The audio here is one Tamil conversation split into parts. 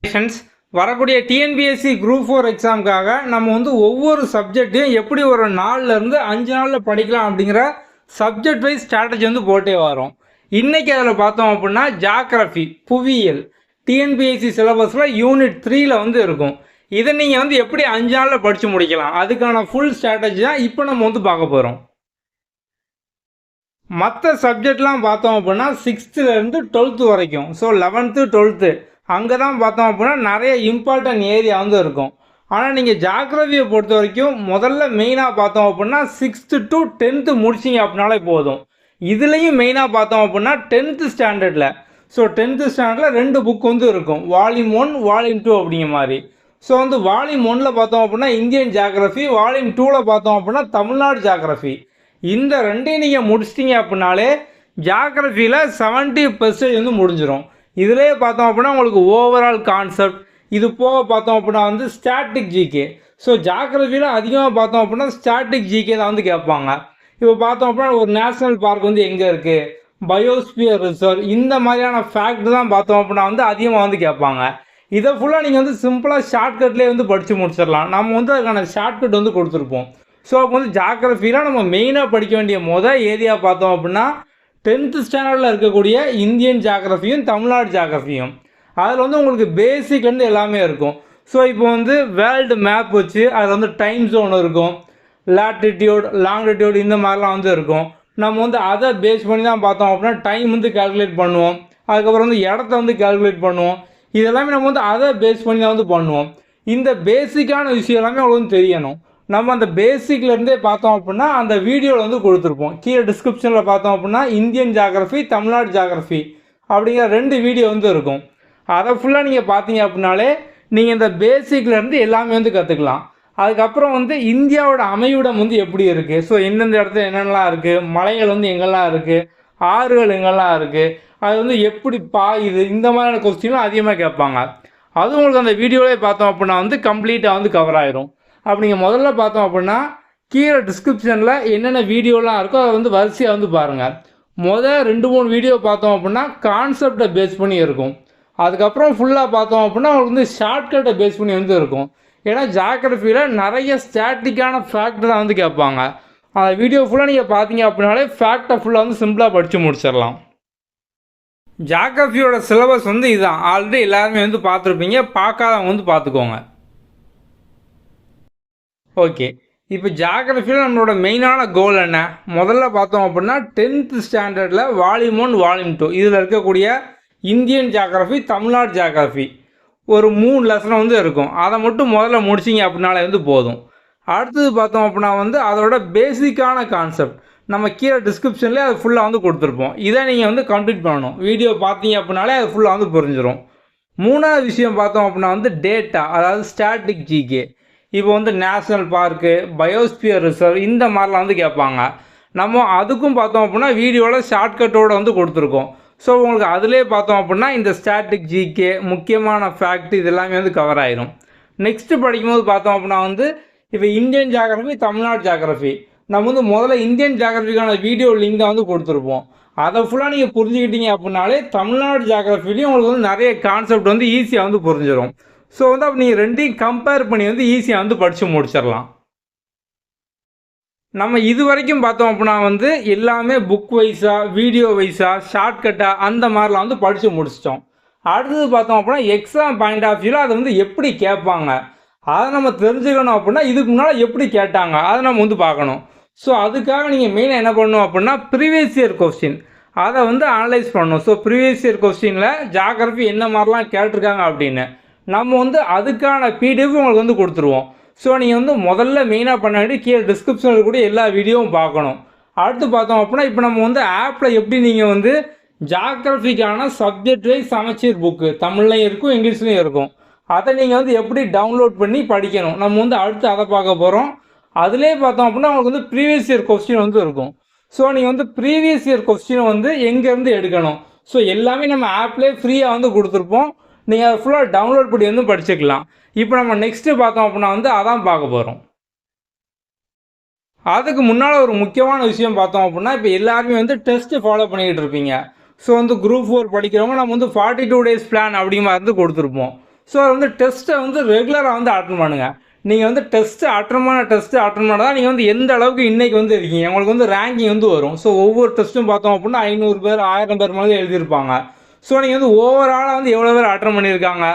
ஃப்ரெண்ட்ஸ், வரக்கூடிய டிஎன்பிஎஸ்சி குரூப் 4 எக்ஸாமுக்காக நம்ம வந்து ஒவ்வொரு சப்ஜெக்ட்டையும் எப்படி ஒரு 4லேருந்து 5 நாளில் படிக்கலாம் அப்படிங்கிற சப்ஜெக்ட் வைஸ் ஸ்ட்ராட்டஜி வந்து போட்டே வரோம். இன்றைக்கி அதில் பார்த்தோம் அப்படின்னா ஜாகிரஃபி புவியியல் டிஎன்பிஎஸ்சி சிலபஸில் யூனிட் 3ல் வந்து இருக்கும். இதை நீங்கள் வந்து எப்படி 5 நாளில் படித்து முடிக்கலாம், அதுக்கான ஃபுல் ஸ்ட்ராட்டஜி தான் இப்போ நம்ம வந்து பார்க்க போகிறோம். மற்ற சப்ஜெக்ட்லாம் பார்த்தோம் அப்படின்னா 6th-லேருந்து 12th வரைக்கும், ஸோ 11th 12th அங்கே தான் பார்த்தோம் அப்படின்னா நிறைய இம்பார்ட்டன்ட் ஏரியா வந்து இருக்கும். ஆனால் நீங்கள் ஜாகிரஃபியை பொறுத்த வரைக்கும் முதல்ல மெயினாக பார்த்தோம் அப்படின்னா 6th to 10th முடிச்சிங்க அப்படின்னாலே போதும். இதுலேயும் மெயினாக பார்த்தோம் அப்படின்னா 10th ஸ்டாண்டர்டில், ஸோ 10th ஸ்டாண்டர்டில் 2 புக் வந்து இருக்கும், வால்யூம் 1 வால்யூம் 2 அப்படிங்கிற மாதிரி. ஸோ வந்து வால்யூம் 1ல் பார்த்தோம் அப்படின்னா இந்தியன் ஜாகிரஃபி, வால்யூம் 2ல் பார்த்தோம் அப்படின்னா தமிழ்நாடு ஜாகிரஃபி. இந்த ரெண்டையும் நீங்கள் முடிச்சிட்டிங்க அப்படின்னாலே ஜாகிரஃபியில் 70% வந்து முடிஞ்சிடும். இதிலே பார்த்தோம் அப்படின்னா உங்களுக்கு ஓவரால் கான்செப்ட், இது போக பார்த்தோம் அப்படின்னா வந்து ஸ்டாட்டிக் ஜிகே. ஸோ ஜாகிரஃபியில் அதிகமாக பார்த்தோம் அப்படின்னா ஸ்டாட்டிக் ஜிகே தான் வந்து கேட்பாங்க. இப்போ பார்த்தோம் அப்படின்னா ஒரு நேஷ்னல் பார்க் வந்து எங்கே இருக்குது, பயோஸ்பியர் ரிசர்வ், இந்த மாதிரியான ஃபேக்ட் தான் பார்த்தோம் அப்படின்னா வந்து அதிகமாக வந்து கேட்பாங்க. இதை ஃபுல்லாக நீங்கள் வந்து சிம்பிளாக ஷார்ட்கட்லேயே வந்து படித்து முடிச்சிடலாம். நம்ம வந்து அதுக்கான ஷார்ட்கட் வந்து கொடுத்துருப்போம். ஸோ அப்போ வந்து ஜாகிரஃபியில் நம்ம மெயினாக படிக்க வேண்டிய ஏரியா பார்த்தோம் அப்படின்னா 10th ஸ்டாண்டர்டில் இருக்கக்கூடிய இந்தியன் ஜாகிரஃபியும் தமிழ்நாடு ஜாகிரஃபியும். அதில் வந்து உங்களுக்கு பேசிக்லேருந்து எல்லாமே இருக்கும். ஸோ இப்போ வந்து வேர்ல்டு மேப் வச்சு அதில் வந்து டைம் ஜோன் இருக்கும், லாட்டிடியூட் லாங்கிடியூட் இந்த மாதிரிலாம் வந்து இருக்கும். நம்ம வந்து அதை பேஸ் பண்ணி தான் பார்த்தோம் அப்படின்னா டைம் வந்து கால்குலேட் பண்ணுவோம். அதுக்கப்புறம் வந்து இடத்த வந்து கால்குலேட் பண்ணுவோம். இதெல்லாமே நம்ம வந்து அதை பேஸ் பண்ணி தான் வந்து பண்ணுவோம். இந்த பேசிக்கான விஷயம் எல்லாமே உங்களுக்கு வந்து தெரியணும். நம்ம அந்த பேசிக்லேருந்தே பார்த்தோம் அப்படின்னா அந்த வீடியோவில் வந்து கொடுத்துருப்போம். கீழே டிஸ்கிரிப்ஷனில் பார்த்தோம் அப்படின்னா இந்தியன் ஜாகிரஃபி தமிழ்நாடு ஜாகிரஃபி அப்படிங்கிற 2 வீடியோ வந்து இருக்கும். அதை ஃபுல்லாக நீங்கள் பார்த்தீங்க அப்படின்னாலே நீங்கள் இந்த பேசிக்லேருந்து எல்லாமே வந்து கற்றுக்கலாம். அதுக்கப்புறம் வந்து இந்தியாவோட அமைவிடம் வந்து எப்படி இருக்குது, ஸோ எந்தெந்த இடத்துல என்னென்னலாம் இருக்குது, மலைகள் வந்து எங்கெல்லாம் இருக்குது, ஆறுகள் எங்கெல்லாம் இருக்குது, அது வந்து எப்படி பாயுது, இந்த மாதிரியான கொஸ்டின்லாம் அதிகமாக கேட்பாங்க. அதுவும் உங்களுக்கு அந்த வீடியோவிலே பார்த்தோம் அப்படின்னா வந்து கம்ப்ளீட்டாக வந்து கவர் ஆயிரும். அப்படி நீங்கள் முதல்ல பார்த்தோம் அப்படின்னா கீழே டிஸ்கிரிப்ஷனில் என்னென்ன வீடியோலாம் இருக்கோ அதை வந்து வரிசையாக வந்து பாருங்கள். 2-3 வீடியோ பார்த்தோம் அப்படின்னா கான்செப்டை பேஸ் பண்ணி இருக்கும். அதுக்கப்புறம் ஃபுல்லாக பார்த்தோம் அப்படின்னா உங்களுக்கு வந்து ஷார்ட்கட்டை பேஸ் பண்ணி வந்து இருக்கும். ஏன்னா ஜாகிரஃபியில் நிறைய ஸ்டாட்டிக்கான ஃபேக்ட் தான் வந்து கேட்பாங்க. அந்த வீடியோ ஃபுல்லாக நீங்கள் பார்த்தீங்க அப்படின்னாலே ஃபேக்டை ஃபுல்லாக வந்து சிம்பிளாக படித்து முடிச்சிடலாம். ஜாகிரஃபியோட சிலபஸ் வந்து இதுதான். ஆல்ரெடி எல்லாருமே வந்து பார்த்துருப்பீங்க, பார்க்காதவங்க வந்து பார்த்துக்கோங்க. ஓகே, இப்போ ஜாகிரஃபியில் நம்மளோட மெயினான கோல் என்ன, முதல்ல பார்த்தோம் அப்படின்னா 10th ஸ்டாண்டர்டில் வால்யூம் 1 வால்யூம் 2 இதில் இருக்கக்கூடிய இந்தியன் ஜாகிரஃபி தமிழ்நாடு ஜாகிரஃபி ஒரு 3 லெசன் வந்து இருக்கும். அதை மட்டும் முதல்ல முடிச்சிங்க அப்படின்னாலே வந்து போதும். அடுத்தது பார்த்தோம் அப்படின்னா வந்து அதோட பேசிக்கான கான்செப்ட் நம்ம கீழே டிஸ்கிரிப்ஷன்லேயே அது ஃபுல்லாக வந்து கொடுத்துருப்போம். இதை நீங்கள் வந்து கம்ப்ளீட் பண்ணணும். வீடியோ பார்த்தீங்க அப்படின்னாலே அது ஃபுல்லாக வந்து புரிஞ்சிடும். 3வது விஷயம் பார்த்தோம் அப்படின்னா வந்து டேட்டா, அதாவது ஸ்டாட்டிக் ஜிகே. இப்போ வந்து நேஷ்னல் பார்க்கு, பயோஸ்பியர் ரிசர்வ் இந்த மாதிரிலாம் வந்து கேட்பாங்க. நம்ம அதுக்கும் பார்த்தோம் அப்படின்னா வீடியோவில் ஷார்ட்கட்டோடு வந்து கொடுத்துருக்கோம். ஸோ உங்களுக்கு அதிலே பார்த்தோம் அப்படின்னா இந்த ஸ்டாட்டிக் ஜிகே முக்கியமான ஃபேக்ட் இது எல்லாமே வந்து கவர் ஆயிரும். நெக்ஸ்ட்டு படிக்கும்போது பார்த்தோம் அப்படின்னா வந்து இப்போ இந்தியன் ஜாகிரஃபி தமிழ்நாடு ஜாகிரஃபி நம்ம வந்து முதல்ல இந்தியன் ஜாகிரஃபிக்கான வீடியோ லிங்க் தான் வந்து கொடுத்துருப்போம். அதை ஃபுல்லாக நீங்கள் புரிஞ்சுக்கிட்டீங்க அப்படின்னாலே தமிழ்நாடு ஜாகிரஃபிலையும் உங்களுக்கு வந்து நிறைய கான்செப்ட் வந்து ஈஸியாக வந்து புரிஞ்சிடும். ஸோ வந்து அப்போ நீங்கள் ரெண்டையும் கம்பேர் பண்ணி வந்து ஈஸியாக வந்து படித்து முடிச்சிடலாம். நம்ம இது வரைக்கும் பார்த்தோம் அப்படின்னா வந்து எல்லாமே புக் வைஸாக வீடியோ வைஸாக ஷார்ட்கட்டாக அந்த மாதிரிலாம் வந்து படித்து முடிச்சிட்டோம். அடுத்தது பார்த்தோம் அப்படின்னா எக்ஸாம் பாயிண்ட் ஆஃப் வியூவில் அதை வந்து எப்படி கேட்பாங்க அதை நம்ம தெரிஞ்சுக்கணும். அப்படின்னா இதுக்கு முன்னால் எப்படி கேட்டாங்க அதை நம்ம வந்து பார்க்கணும். ஸோ அதுக்காக நீங்கள் மெயினாக என்ன பண்ணணும் அப்படின்னா ப்ரீவியஸ் இயர் கொஸ்டின் அதை வந்து அனலைஸ் பண்ணணும். ஸோ ப்ரீவியஸ் இயர் கொஸ்டினில் ஜாகிரஃபி என்ன மாதிரிலாம் கேட்டிருக்காங்க அப்படின்னு நம்ம வந்து அதுக்கான பிடிஎஃப் உங்களுக்கு வந்து கொடுத்துருவோம். ஸோ நீங்கள் வந்து முதல்ல மெயினாக பண்ண வேண்டிய கீழே டிஸ்கிரிப்ஷனில் கூட எல்லா வீடியோவும் பார்க்கணும். அடுத்து பார்த்தோம் அப்படின்னா இப்போ நம்ம வந்து ஆப்பில் எப்படி நீங்கள் வந்து ஜாகிரஃபிக்கான சப்ஜெக்ட் வைஸ் சமச்சீர் புக்கு தமிழ்லையும் இருக்கும் இங்கிலீஷ்லையும் இருக்கும், அதை நீங்கள் வந்து எப்படி டவுன்லோட் பண்ணி படிக்கணும் நம்ம வந்து அடுத்து அதை பார்க்க போகிறோம். அதிலே பார்த்தோம் அப்படின்னா உங்களுக்கு வந்து ப்ரீவியஸ் இயர் கொஸ்டின் வந்து இருக்கும். ஸோ நீங்கள் வந்து ப்ரீவியஸ் இயர் கொஸ்டினை வந்து எங்கேருந்து எடுக்கணும், ஸோ எல்லாமே நம்ம ஆப்லேயே ஃப்ரீயாக வந்து கொடுத்துருப்போம். நீங்கள் அதை ஃபுல்லாக டவுன்லோட் பண்ணி வந்து படிச்சுக்கலாம். இப்போ நம்ம நெக்ஸ்ட்டு பார்த்தோம் அப்படின்னா வந்து அதான் பார்க்க போகிறோம். அதுக்கு முன்னால் ஒரு முக்கியமான விஷயம் பார்த்தோம் அப்படின்னா இப்போ எல்லாருமே வந்து டெஸ்ட்டு ஃபாலோ பண்ணிக்கிட்டு இருப்பீங்க. ஸோ வந்து குரூப் 4 படிக்கிறவங்க நம்ம வந்து 42 days பிளான் அப்படிங்கிற மாதிரி வந்து கொடுத்துருப்போம். ஸோ அது வந்து டெஸ்ட்டை வந்து ரெகுலராக வந்து அட்டன் பண்ணுங்கள். நீங்கள் வந்து டெஸ்ட்டு அட்டன் பண்ணால் நீங்கள் வந்து எந்த அளவுக்கு இன்றைக்கி வந்து இருக்கீங்க, உங்களுக்கு வந்து ரேங்கிங் வந்து வரும். ஸோ ஒவ்வொரு டெஸ்ட்டும் பார்த்தோம் அப்படின்னா 500 பேர் 1000 பேர் மாதிரி எழுதியிருப்பாங்க. ஸோ நீங்கள் வந்து ஓவராலாக வந்து எவ்வளோ பேர் அட்டன் பண்ணியிருக்காங்க,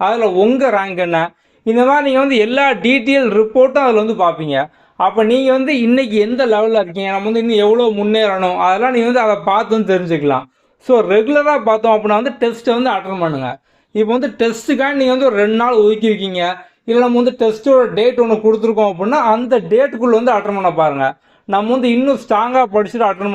அதில் உங்கள் ரேங்க் என்ன, இந்த மாதிரி நீங்கள் வந்து எல்லா டீட்டெயில் ரிப்போர்ட்டும் அதில் வந்து பார்ப்பீங்க. அப்போ நீங்கள் வந்து இன்றைக்கி எந்த லெவலில் இருக்கீங்க, நம்ம வந்து இன்னும் எவ்வளோ முன்னேறணும், அதெல்லாம் நீங்கள் வந்து அதை பார்த்து வந்து தெரிஞ்சுக்கலாம். ஸோ ரெகுலராக பார்த்தோம் அப்படின்னா வந்து டெஸ்ட்டை வந்து அட்டன் பண்ணுங்கள். இப்போ வந்து டெஸ்ட்டுக்காக நீங்கள் வந்து ஒரு 2 நாள் ஒதுக்கியிருக்கீங்க, இல்லை நம்ம வந்து டெஸ்ட்டோட டேட் ஒன்று கொடுத்துருக்கோம் அப்படின்னா அந்த டேட்டுக்குள்ளே வந்து அட்டன் பண்ண பாருங்கள். நம்ம வந்து இன்னும் ஸ்ட்ராங்காக படிச்சுட்டு அட்டன்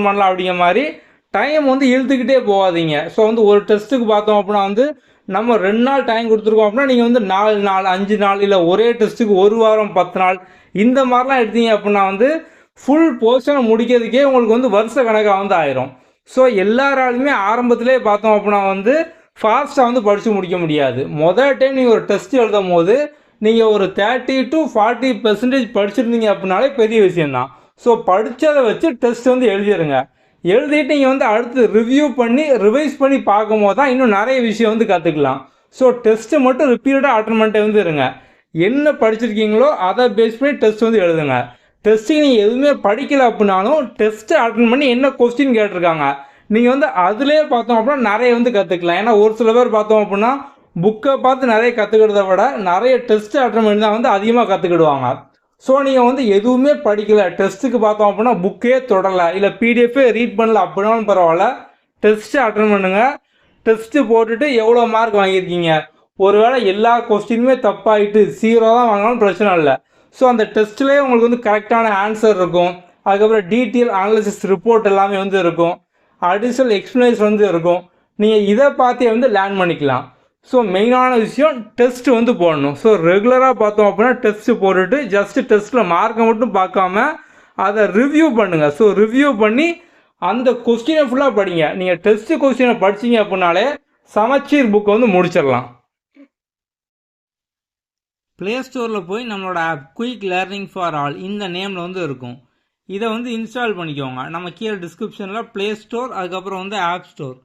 பண்ணலாம் அப்படிங்கிற மாதிரி டைம் வந்து இழுத்துக்கிட்டே போகாதீங்க. ஸோ வந்து ஒரு டெஸ்ட்டுக்கு பார்த்தோம் அப்படின்னா வந்து நம்ம 2 நாள் டைம் கொடுத்துருக்கோம் அப்படின்னா நீங்கள் வந்து 4 நாள் 5 நாள் இல்லை ஒரே டெஸ்ட்டுக்கு 1 வாரம் 10 நாள் இந்த மாதிரிலாம் எடுத்தீங்க அப்படின்னா வந்து ஃபுல் போர்ஷனை முடிக்கிறதுக்கே உங்களுக்கு வந்து வருஷ கணக்காக வந்து ஆயிரும். ஸோ எல்லாராலுமே ஆரம்பத்திலே பார்த்தோம் அப்படின்னா வந்து ஃபாஸ்ட்டாக வந்து படித்து முடிக்க முடியாது. முதல் டைம் நீங்கள் ஒரு டெஸ்ட் எழுதும் போது நீங்கள் ஒரு 30 to 40% படிச்சிருந்தீங்க அப்படின்னாலே பெரிய விஷயந்தான். ஸோ படித்ததை வச்சு டெஸ்ட் வந்து எழுதிடுங்க. எழுதிட்டு நீங்கள் வந்து அடுத்து ரிவைஸ் பண்ணி பார்க்கும் போது தான் இன்னும் நிறைய விஷயம் வந்து கற்றுக்கலாம். ஸோ டெஸ்ட்டு மட்டும் ரிப்பீட்டடாக அட்டன் பண்ணிட்டே வந்து இருங்க. என்ன படிச்சிருக்கீங்களோ அதை பேஸ் பண்ணி டெஸ்ட் வந்து எழுதுங்க. டெஸ்ட்டுக்கு நீங்கள் எதுவுமே படிக்கலை அப்படின்னாலும் டெஸ்ட்டு அட்டன் பண்ணி என்ன கொஸ்டின் கேட்டிருக்காங்க நீங்கள் வந்து அதிலே பார்த்தோம் அப்படின்னா நிறைய வந்து கற்றுக்கலாம். ஏன்னா ஒரு சில பேர் பார்த்தோம் அப்படின்னா புக்கை பார்த்து நிறைய கற்றுக்கிறத விட நிறைய டெஸ்ட்டு அட்டன் பண்ணி தான் வந்து அதிகமாக கற்றுக்கிடுவாங்க. ஸோ நீங்கள் வந்து எதுவுமே படிக்கலை, டெஸ்ட்டுக்கு பார்த்தோம் அப்படின்னா புக்கே தொடரலை, இல்லை பிடிஎஃபே ரீட் பண்ணல அப்படின்னாலும் பரவாயில்ல, டெஸ்ட்டு அட்டன் பண்ணுங்கள். டெஸ்ட்டு போட்டுட்டு எவ்வளோ மார்க் வாங்கியிருக்கீங்க, ஒருவேளை எல்லா கொஸ்டினுமே தப்பாயிட்டு 0 தான் வாங்கினாலும் பிரச்சனை இல்லை. ஸோ அந்த டெஸ்ட்லேயே உங்களுக்கு வந்து கரெக்டான ஆன்சர் இருக்கும். அதுக்கப்புறம் டீட்டெயில் அனாலிசிஸ் ரிப்போர்ட் எல்லாமே வந்து இருக்கும். அடிஷ்னல் எக்ஸ்பிளனேஷன் வந்து இருக்கும். நீங்கள் இதை பார்த்தே வந்து லேர்ன் பண்ணிக்கலாம். ஸோ மெயினான விஷயம் டெஸ்ட்டு வந்து போடணும். ஸோ ரெகுலராக பார்த்தோம் அப்படின்னா டெஸ்ட்டு போட்டுட்டு ஜஸ்ட்டு டெஸ்ட்டில் மார்க்கை மட்டும் பார்க்காம அதை ரிவ்யூ பண்ணுங்கள். ஸோ ரிவ்யூ பண்ணி அந்த கொஸ்டினை ஃபுல்லாக படிங்க. நீங்கள் டெஸ்ட்டு கொஸ்டினை படிச்சிங்க அப்படின்னாலே சமச்சீர் புக்கை வந்து முடிச்சிடலாம். ப்ளே ஸ்டோரில் போய் நம்மளோட app quick learning for all இந்த நேமில் வந்து இருக்கும். இதை வந்து இன்ஸ்டால் பண்ணிக்கோங்க. நம்ம கீழே டிஸ்கிரிப்ஷனில் ப்ளே ஸ்டோர் அதுக்கப்புறம் வந்து ஆப் ஸ்டோர்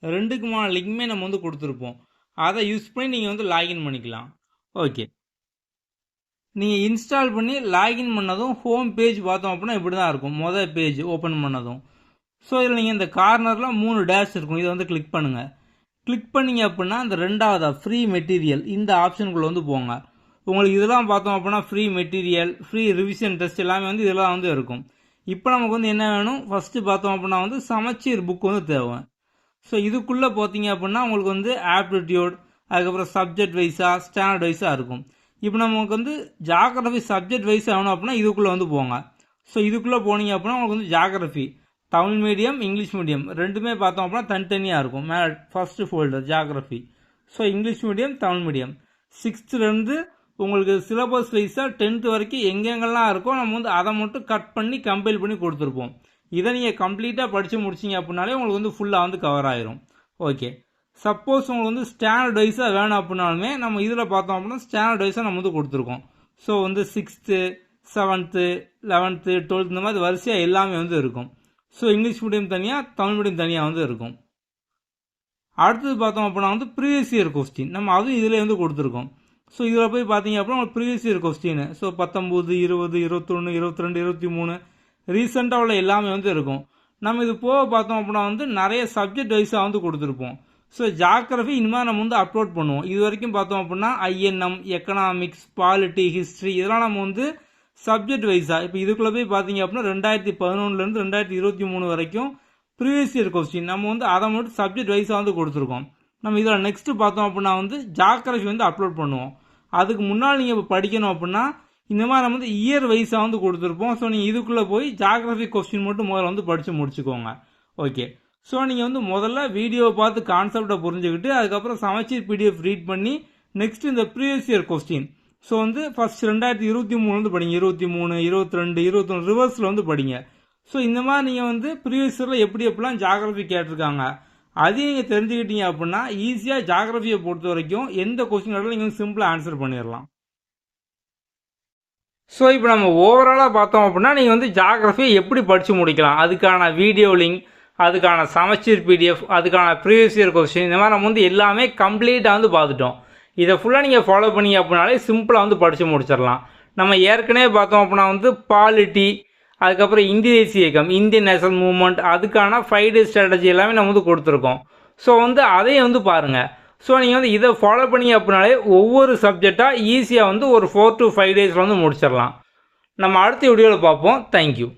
ரெண்டுக்குமான லிங்க்குமே நம்ம வந்து கொடுத்துருப்போம். அதை யூஸ் பண்ணி நீங்கள் வந்து லாகின் பண்ணிக்கலாம். ஓகே, நீங்கள் இன்ஸ்டால் பண்ணி லாகின் பண்ணதும் ஹோம் பேஜ் பார்த்தோம் அப்படின்னா இப்படி தான் இருக்கும். மொதல் பேஜ் ஓப்பன் பண்ணதும் ஸோ இதில் நீங்கள் இந்த கார்னரில் 3 டேஷ் இருக்கும், இதை வந்து கிளிக் பண்ணுங்கள். கிளிக் பண்ணிங்க அப்படின்னா இந்த ரெண்டாவதாக ஃப்ரீ மெட்டீரியல் இந்த ஆப்ஷனுக்குள்ளே வந்து போங்க. உங்களுக்கு இதெல்லாம் பார்த்தோம் அப்படின்னா free material, free revision test எல்லாமே வந்து இதெல்லாம் வந்து இருக்கும். இப்போ நமக்கு வந்து என்ன வேணும், ஃபஸ்ட்டு பார்த்தோம் அப்படின்னா வந்து சமச்சீர் புக் வந்து தேவை. ஸோ இதுக்குள்ளே பார்த்தீங்க அப்படின்னா உங்களுக்கு வந்து ஆப்டிடியூட் அதுக்கப்புறம் சப்ஜெக்ட் வைஸாக ஸ்டாண்டர்ட் வைஸாக இருக்கும். இப்போ நமக்கு வந்து ஜாகிரஃபி சப்ஜெக்ட் வைஸாக வேணும் அப்படின்னா இதுக்குள்ளே வந்து போங்க. ஸோ இதுக்குள்ளே போனீங்க அப்படின்னா உங்களுக்கு வந்து geography Tamil medium English medium ரெண்டுமே பார்த்தோம் அப்படின்னா தனித்தனியாக இருக்கும். மேலே first folder geography. So English medium Tamil medium 6th உங்களுக்கு சிலபஸ் வைஸாக 10th வரைக்கும் எங்கெங்கெல்லாம் இருக்கோ நம்ம வந்து அதை மட்டும் கட் பண்ணி கம்பைல் பண்ணி கொடுத்துருப்போம். இதை நீங்கள் கம்ப்ளீட்டாக படித்து முடிச்சிங்க அப்படின்னாலே உங்களுக்கு வந்து ஃபுல்லாக வந்து கவர் ஆயிரும். ஓகே, சப்போஸ் உங்களுக்கு வந்து ஸ்டாண்டர்ட் வைஸாக வேணும் அப்படின்னாலுமே நம்ம இதில் பார்த்தோம் அப்படின்னா ஸ்டாண்டர்ட் வைஸாக நம்ம வந்து கொடுத்துருக்கோம். ஸோ வந்து 6th 7th 11th 12th இந்த மாதிரி வரிசையாக எல்லாமே வந்து இருக்கும். ஸோ இங்கிலீஷ் மீடியம் தனியாக தமிழ் மீடியம் தனியாக வந்து இருக்கும். அடுத்தது பார்த்தோம் அப்படின்னா வந்து ப்ரீவியஸ் இயர் கொஸ்டின் நம்ம அதுவும் இதில் வந்து கொடுத்துருக்கோம். ஸோ இதில் போய் பார்த்தீங்க அப்படின்னா உங்களுக்கு ப்ரீவியஸ் இயர் கொஸ்டின் ஸோ 19 20 21 22 23 ரீசெண்டாக உள்ள எல்லாமே வந்து இருக்கும். நம்ம இது போக பார்த்தோம் அப்படின்னா வந்து நிறைய சப்ஜெக்ட் வைஸாக வந்து கொடுத்துருப்போம். ஸோ ஜாகிரஃபி இனிமேல் நம்ம வந்து அப்லோட் பண்ணுவோம். இது வரைக்கும் பார்த்தோம் அப்படின்னா ஐஎன்எம் எக்கனாமிக்ஸ் பாலிட்டி ஹிஸ்ட்ரி இதெல்லாம் நம்ம வந்து சப்ஜெக்ட் வைஸாக இப்போ இதுக்குள்ளே போய் பார்த்தீங்க அப்படின்னா 2011 2023 வரைக்கும் ப்ரீவியஸ் இயர் கொஸ்டின் நம்ம வந்து அதை மட்டும் சப்ஜெக்ட் வைஸாக வந்து கொடுத்துருக்கோம். நம்ம இதில் நெக்ஸ்ட்டு பார்த்தோம் அப்படின்னா வந்து ஜாகிரஃபி வந்து அப்லோட் பண்ணுவோம். அதுக்கு முன்னால் நீங்கள் இப்போ படிக்கணும் அப்படின்னா இந்த மாதிரி நம்ம வந்து இயர் வைஸாக வந்து கொடுத்துருப்போம். ஸோ நீங்கள் இதுக்குள்ளே போய் ஜாகிரஃபி கொஸ்டின் மட்டும் முதல்ல வந்து படித்து முடிச்சுக்கோங்க. ஓகே, ஸோ நீங்கள் வந்து முதல்ல வீடியோவை பார்த்து கான்செப்டை புரிஞ்சுக்கிட்டு அதுக்கப்புறம் சமச்சீர் பிடிஎஃப் ரீட் பண்ணி நெக்ஸ்ட் இந்த ப்ரீவியஸ் இயர் கொஸ்டின் ஸோ வந்து ஃபர்ஸ்ட் 2023 வந்து படிங்க, 23 22 21 ரிவர்ஸில் வந்து படிங்க. ஸோ இந்த மாதிரி நீங்கள் வந்து ப்ரீவியஸ் இயரில் எப்படி எப்படிலாம் ஜாகிரஃபி கேட்டிருக்காங்க அதையும் நீங்கள் தெரிஞ்சுக்கிட்டீங்க அப்படின்னா ஈஸியாக ஜாகிரஃபியை பொறுத்த வரைக்கும் எந்த கொஸ்டின் கேட்டாலும் நீங்கள் சிம்பிளாக ஆன்சர் பண்ணிடலாம். ஸோ இப்போ நம்ம ஓவராலாக பார்த்தோம் அப்படின்னா நீங்கள் வந்து ஜாகிரஃபியை எப்படி படித்து முடிக்கலாம் அதுக்கான வீடியோ லிங்க் அதுக்கான சமச்சீர் பிடிஎஃப், அதுக்கான ப்ரீவியஸ் இயர் கொஸ்டின், இந்த மாதிரி நம்ம வந்து எல்லாமே கம்ப்ளீட்டாக வந்து பார்த்துட்டோம். இதை ஃபுல்லாக நீங்கள் ஃபாலோ பண்ணி அப்படின்னாலே சிம்பிளாக வந்து படித்து முடிச்சிடலாம். நம்ம ஏற்கனவே பார்த்தோம் அப்படின்னா வந்து பாலிட்டி, அதுக்கப்புறம் இந்திய தேசிய இயக்கம், இந்தியன் நேஷனல் மூவ்மெண்ட், அதுக்கான 5 டே ஸ்ட்ராட்டஜி எல்லாமே நம்ம வந்து கொடுத்துருக்கோம். ஸோ வந்து அதையும் வந்து பாருங்கள். ஸோ நீங்கள் வந்து இதை ஃபாலோ பண்ணி அப்படின்னாலே ஒவ்வொரு சப்ஜெக்டாக ஈஸியாக வந்து ஒரு 4 to 5 டேஸில் வந்து முடிச்சிடலாம். நம்ம அடுத்த வீடியோவில் பார்ப்போம். தேங்க்யூ.